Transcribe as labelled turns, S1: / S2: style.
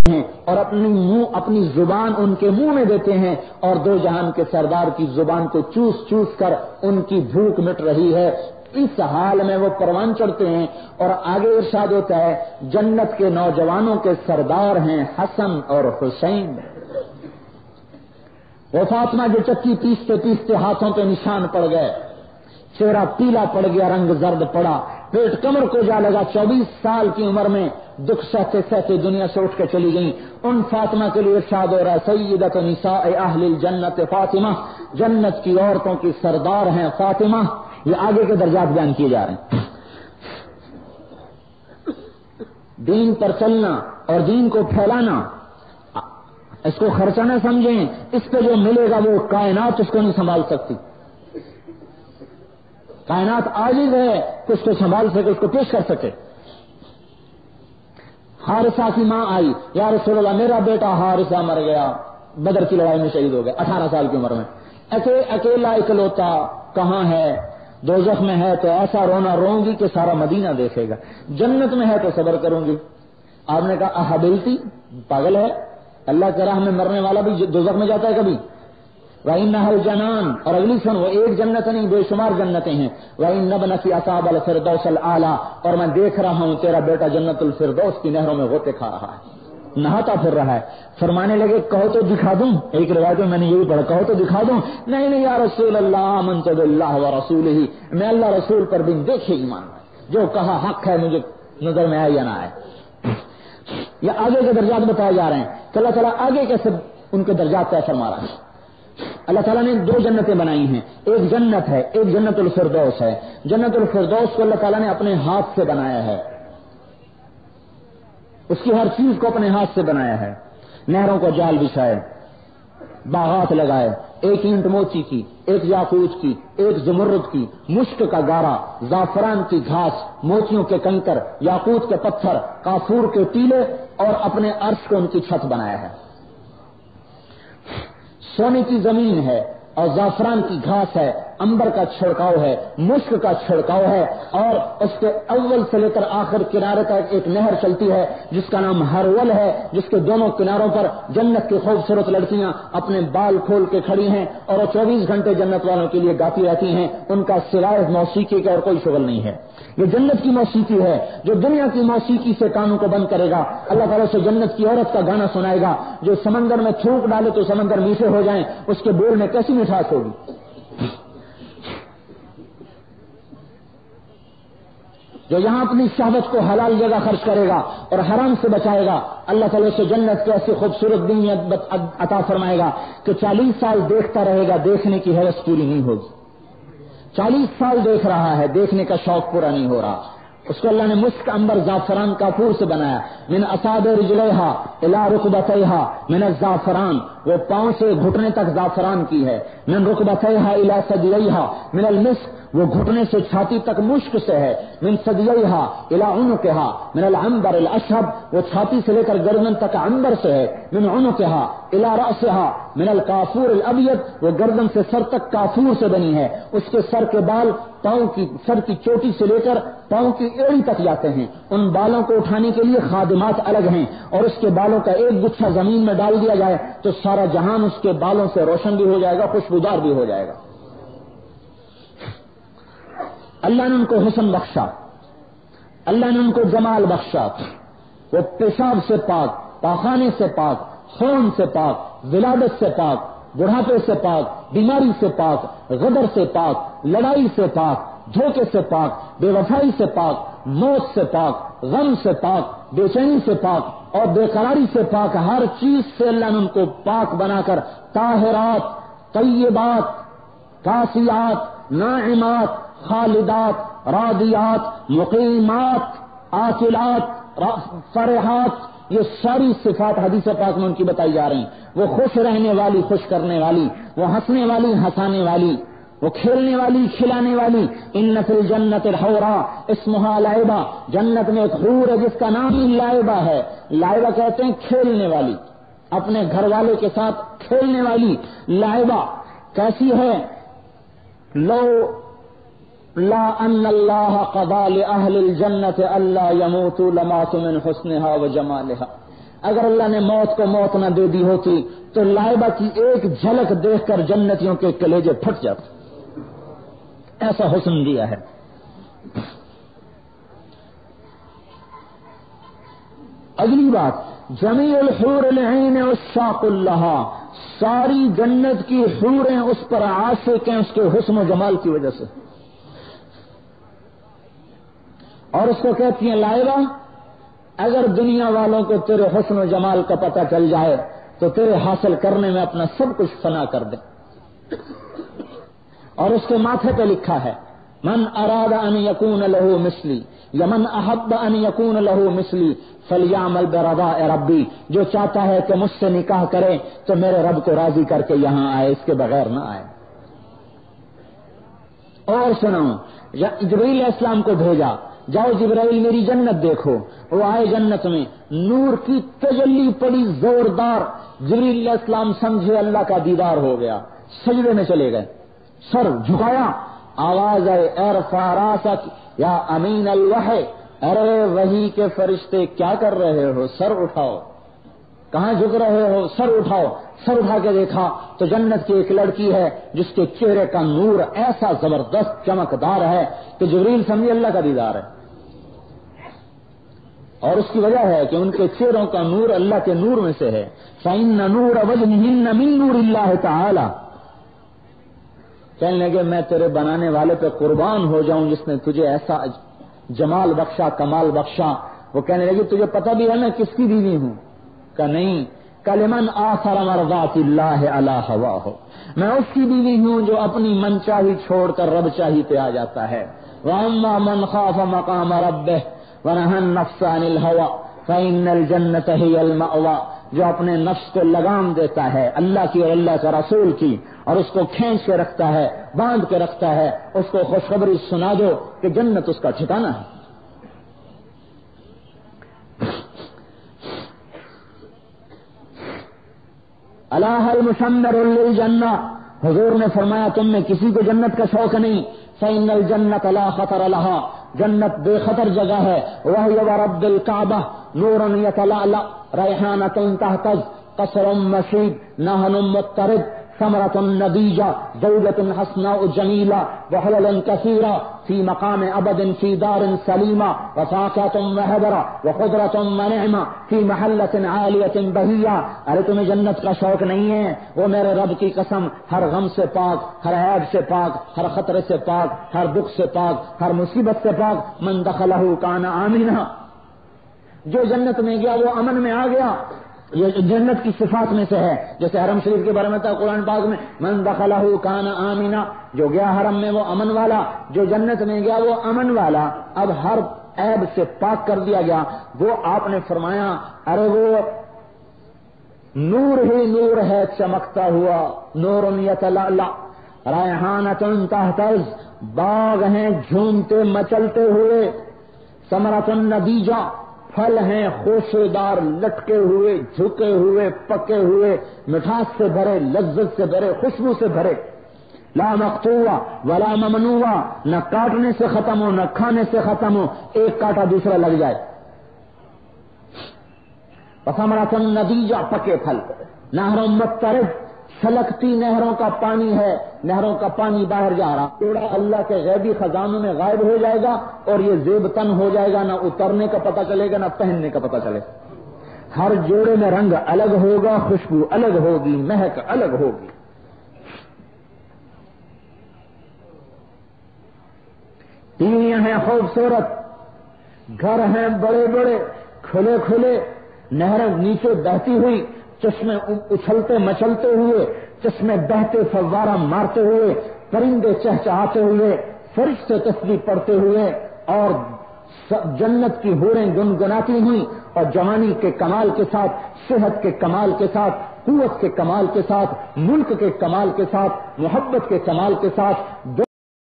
S1: ہیں اور اپنی زبان ان کے منہ میں دیتے ہیں اور دو جہان کے سردار کی زبان کو چوس چوس کر ان کی بھوک مٹ رہی ہے. اس حال میں وہ پروان چڑھتے ہیں اور آگے ارشاد ہوتا ہے جنت کے نوجوانوں کے سردار ہیں حسن اور حسین. وہ فاطمہ جو چکی پیستے پیستے ہاتھوں پہ نشان پڑ گئے, چہرہ پیلا پڑ گیا, رنگ زرد پڑا, پیٹ کمر کو جا لگا. 24 سال کی عمر میں دکھ سہتے سہتے دنیا سے اٹھ کے چلی گئیں. ان فاطمہ کے لیے ارشاد ہو رہا ہے سیدۃ نساء اہل الجنت فاطمہ, جنت کی عورتوں کی سردار ہیں فاطمہ. یہ آگے کے درجات بیان کیے جا رہے ہیں. دین پر چلنا اور دین کو پھیلانا, اس کو خرچہ نہ سمجھیں. اس پہ جو ملے گا وہ کائنات اس کو نہیں سنبھال سکتی. کائنات عاجز ہے کہ اس کو سنبھال سکے, اس کو پیش کر سکے. حارثہ کی ماں آئی, یا رسول اللہ میرا بیٹا حارثہ مر گیا, بدر کی لڑائی میں شہید ہو گیا 18 سال کی عمر میں. اکیلا اکلوتا کہاں ہے, دوزخ میں ہے تو ایسا رونا روں گی کہ سارا مدینہ دیکھے گا, جنت میں ہے تو صبر کروں گی. آپ نے کہا احبلتی, پاگل ہے, اللہ کی راہ میں مرنے والا بھی دوزخ میں جاتا ہے کبھی. وَإِنَّهَا الْجَنَانُ, اور اگلی سن وہ ایک جنت نہیں بے شمار جنتیں ہیں. وَإِنَّ ابْنَكِ أَصَابَ الْفِرْدَوْسَ الْأَعْلَىٰ, اور میں دیکھ رہا ہوں تیرا بیٹا جنت الفردوس کی نہروں میں غوطے کھا رہا ہے, نہاتا پھر رہا ہے. فرمانے لگے کہو تو دکھا دوں. ایک روایت میں نے یہ بھی پڑھا, کہو تو دکھا دوں. نہیں یا رسول اللہ آمنت باللہ ورسولہ, میں اللہ رسول پر بن دیکھے ایمان, جو کہا حق ہے مجھے نظر میں آئے یا نہ آئے. یہ آگے کے درجات بتائے جا رہے ہیں کہ اللہ تعالیٰ آگے کیسے ان کے درجات طے فرما رہا ہے. اللہ تعالیٰ نے 2 جنتیں بنائی ہیں, ایک جنت ہے, ایک جنت الفردوس ہے. جنت الفردوس کو اللہ تعالیٰ نے اپنے ہاتھ سے بنایا ہے, اس کی ہر چیز کو اپنے ہاتھ سے بنایا ہے. نہروں کو جال بچھائے, باغات لگائے, ایک اینٹ موچی کی, ایک یاقوت کی, ایک زمرد کی, مشک کا گارا, زعفران کی گھاس, موتیوں کے کنکر, یاقوت کے پتھر, کافور کے تیلے, اور اپنے عرش کو ان کی چھت بنایا ہے. سونے کی زمین ہے اور زعفران کی گھاس ہے, انبر کا چھڑکاؤ ہے, مشک کا چھڑکاؤ ہے, اور اس کے اول سے لے کر آخر کنارے تک ایک نہر چلتی ہے جس کا نام ہرول ہے, جس کے دونوں کناروں پر جنت کی خوبصورت لڑکیاں اپنے بال کھول کے کھڑی ہیں اور وہ 24 گھنٹے جنت والوں کے لیے گاتی رہتی ہیں. ان کا سوائے موسیقی کا اور کوئی شغل نہیں ہے. یہ جنت کی موسیقی ہے. جو دنیا کی موسیقی سے کانوں کو بند کرے گا, اللہ تعالیٰ سے جنت کی عورت کا گانا سنائے گا. جو سمندر میں تھوک ڈالے تو سمندر میٹھے ہو جائیں, اس کے بول میں کیسی مٹھاس ہوگی. جو یہاں اپنی شہوت کو حلال جگہ خرچ کرے گا اور حرام سے بچائے گا, اللہ تعالیٰ سے جنت کی ایسی خوبصورت دنیا عطا فرمائے گا کہ 40 سال دیکھتا رہے گا, دیکھنے کی حوث پوری نہیں ہوگی. 40 سال دیکھ رہا ہے, دیکھنے کا شوق پورا نہیں ہو رہا. اس کو اللہ نے مشک, انبر, زعفران, کافور سے بنایا. من اصابع رجلیہا الی رکبتیہا من الزعفران, وہ پاؤں سے گھٹنے تک زعفران کی ہے. من رکبتیہا الی ثدییہا من المسک, وہ گھٹنے سے چھاتی تک مشک سے ہے. من ثدییہا الی عنقہا من العنبر الاشہب, وہ چھاتی سے لے کر گردن تک عنبر سے ہے. من عنقہا الی رأسہا من الکافور الابیض, وہ گردن سے سر تک کافور سے بنی ہے. اس کے سر کے بال پاؤں کی سر کی چوٹی سے لے کر پاؤں کی ایڑی تک جاتے ہیں. ان بالوں کو اٹھانے کے لیے خادمات الگ ہیں, اور اس کے بالوں کا ایک گچھا زمین میں ڈال دیا جائے تو سارا جہان اس کے بالوں سے روشن بھی ہو جائے گا, خوشبودار بھی ہو جائے گا. اللہ نے ان کو حسن بخشا, اللہ نے ان کو جمال بخشا. وہ پیشاب سے پاک, پاخانے سے پاک, خون سے پاک, ولادت سے پاک, بڑھاپے سے پاک, بیماری سے پاک, غدر سے پاک, لڑائی سے پاک, دھوکے سے پاک, بے وفائی سے پاک, موت سے پاک, غم سے پاک, بے چینی سے پاک اور بے قراری سے پاک. ہر چیز سے اللہ نے ان کو پاک بنا کر طاہرات, طیبات, کاسیات, ناعمات, خالدات, راضیات, مقیمات, عاقلات, فرحات, یہ ساری صفات حدیث پاک میں ان کی بتائی جا رہی ہیں. وہ خوش رہنے والی, خوش کرنے والی, وہ ہنسنے والی, ہنسانے والی, وہ کھیلنے والی, کھلانے والی. ان فی الجنت الحورا اسمها لائبہ, جنت میں ایک حور ہے جس کا نام ہی لائبہ ہے. لائبہ کہتے ہیں کھیلنے والی, اپنے گھر والے کے ساتھ کھیلنے والی. لائبہ کیسی ہے؟ لو لا ان اللہ قضى لأهل الجنة الا يموتوا لماتوا من حسنها وجمالها. اگر اللہ نے موت کو موت نہ دے دی ہوتی تو لائبہ کی ایک جھلک دیکھ کر جنتیوں کے کلیجے پھٹ جاتے. ایسا حسن دیا ہے. اگلی بات، جمیع الحور العین عشاق لہا، ساری جنت کی حوریں اس پر عاشق ہیں اس کے حسن و جمال کی وجہ سے. اور اس کو کہتی ہیں لائبہ، اگر دنیا والوں کو تیرے حسن و جمال کا پتہ چل جائے تو تیرے حاصل کرنے میں اپنا سب کچھ فنا کر دے. اور اس کے ماتھے پہ لکھا ہے من اراد ان یکون لہ مثلی یا من احب ان یکون لہ مثلی فلیعمل برضاء ربی، جو چاہتا ہے کہ مجھ سے نکاح کرے تو میرے رب کو راضی کر کے یہاں آئے، اس کے بغیر نہ آئے. اور سناؤں، جبرائیل علیہ السلام کو بھیجا، جاؤ جبرائیل میری جنت دیکھو. وہ آئے جنت میں، نور کی تجلی پڑی زوردار. جبرائیل علیہ السلام سمجھے اللہ کا دیدار ہو گیا، سجدے میں چلے گئے، سر جھکایا، آواز آئے ارفع راسک یا امین الوحی، ارے وحی کے فرشتے کیا کر رہے ہو، سر اٹھاؤ. کہاں جھک رہے ہو، سر اٹھاؤ. سر اٹھا کے دیکھا تو جنت کی ایک لڑکی ہے جس کے چہرے کا نور ایسا زبردست چمکدار ہے کہ جبریل سمجھے اللہ کا دیدار ہے. اور اس کی وجہ ہے کہ ان کے چہروں کا نور اللہ کے نور میں سے ہے. فَإِنَّ نُورَ وَجْهِهِنَّ مِن نُورِ اللَّهِ تَعَالَى. کہنے لگے میں تیرے بنانے والے پہ قربان ہو جاؤں جس نے تجھے ایسا جمال بخشا، کمال بخشا. وہ کہنے لگی تجھے پتہ بھی ہے میں کس کی بیوی ہوں؟ کہ نہیں. لمن آثر مرضات اللہ علی ہواہ، میں اس کی بیوی ہوں جو اپنی من چاہی چھوڑ کر رب چاہی پہ آ جاتا ہے. وَأَمَّا مَنْ خَافَ مَقَامَ رَبِّهِ وَنَهَى النَّفْسَ عَنِ الْهَوَىٰ فَإِنَّ الْجَنَّةَ هِيَ الْمَأْوَىٰ، جو اپنے نفس کو لگام دیتا ہے اللہ کی اور اللہ کا رسول کی اور اس کو کھینچ کے رکھتا ہے، باندھ کے رکھتا ہے، اس کو خوشخبری سنا دو کہ جنت اس کا ٹھکانہ ہے. الا هل مشمر للجنہ، حضور نے فرمایا تم میں کسی کو جنت کا شوق نہیں. فإن الجنة لا خطر لها، جنت بے خطر جگہ ہے. وهي ورب الكعبة نور يتلألأ ریحانة تهتز قصر مشید نهن مضطرب ثمرة نضیجة زوجة حسناء جمیلة وحلل كثيرة في مقام أبد في دار سليمة وفاكهة وهدرة وخضرة ونعمة في محلة عالية بهية. ارے تمہیں جنت کا شوق نہیں ہے؟ وہ میرے رب کی قسم ہر غم سے پاک، ہر عیب سے پاک، ہر خطرے سے پاک، ہر دکھ سے پاک، ہر مصیبت سے پاک. من دخلہ کان آمنا، جو جنت میں گیا وہ امن میں آ گیا. یہ جنت کی صفات میں سے ہے، جیسے حرم شریف کے بارے میں تھا قرآن پاک میں من دخلہ کان آمنا، جو گیا حرم میں وہ امن والا، جو جنت میں گیا وہ امن والا. اب ہر عیب سے پاک کر دیا گیا. وہ آپ نے فرمایا ارے وہ نور ہی نور ہے چمکتا ہوا، نور یتلألأ ریحانۃ تہتز، باغ ہیں جھومتے مچلتے ہوئے، ثمرۃ نضیجہ، پھل ہیں خوشبودار لٹکے ہوئے، جھکے ہوئے، پکے ہوئے، مٹھاس سے بھرے، لذت سے بھرے، خوشبو سے بھرے. لا مقطوعہ ولا ممنوعہ، نہ کاٹنے سے ختم ہو نہ کھانے سے ختم ہو، ایک کاٹا دوسرا لگ جائے. ثمرۃ نضیجہ، پکے پھل. نہر مضطرب، چھلکتی نہروں کا پانی ہے، نہروں کا پانی باہر جا رہا، توڑا اللہ کے غیبی خزانوں میں غائب ہو جائے گا اور یہ زیب تن ہو جائے گا، نہ اترنے کا پتہ چلے گا نہ پہننے کا پتہ چلے. ہر جوڑے میں رنگ الگ ہوگا، خوشبو الگ ہوگی، مہک الگ ہوگی. ٹیویاں ہیں خوبصورت، گھر ہیں بڑے بڑے کھلے کھلے، نہریں نیچے بہتی ہوئی، چشمے اچھلتے مچلتے ہوئے، چشمے بہتے فوارہ مارتے ہوئے، پرندے چہچہاتے ہوئے، فرشتے تسبیح پڑھتے ہوئے، اور جنت کی حوریں گنگناتی ہوئی، اور جوانی کے کمال کے ساتھ، صحت کے کمال کے ساتھ، قوت کے کمال کے ساتھ، ملک کے کمال کے ساتھ، محبت کے کمال کے ساتھ.